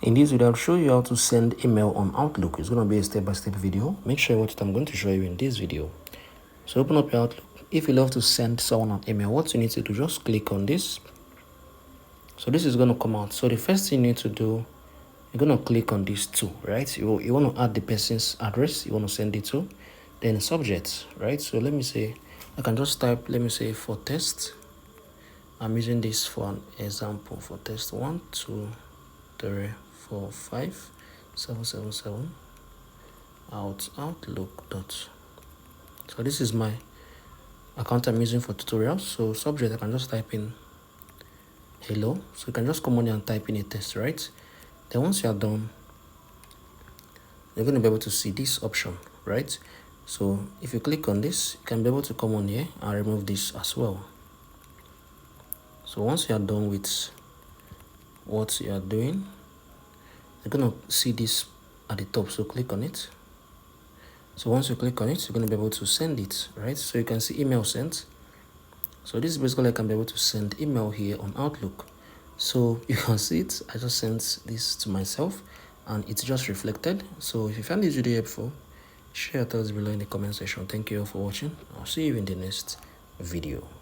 In this video, I'll show you how to send email on Outlook. It's going to be a step-by-step video. Make sure what I'm going to show you in this video. So open up your Outlook. If you love to send someone an email, what you need to do, just click on this. So this is going to come out. So the first thing you need to do, you're going to click on these two, right? You want to add the person's address you want to send it to, then subject, right? So let me say, I can just type, let me say for test. I'm using this for an example for test 1, 2, 3, 4, 5, 7, 7, 7 outlook dot. So this is my account I'm using for tutorials. So subject, I can just type in hello. So you can just come on here and type in a test, right? Then once you are done, you're going to be able to see this option, right? So if you click on this, you can be able to come on here and remove this as well. So once you are done with what you are doing, you're going to see this at the top. So click on it. So once you click on it, you're going to be able to send it, right? So you can see email sent. So this is basically I can be able to send email here on Outlook. So you can see it. I just sent this to myself and it's just reflected. So if you found this video helpful, share your thoughts below in the comment section. Thank you all for watching. I'll see you in the next video.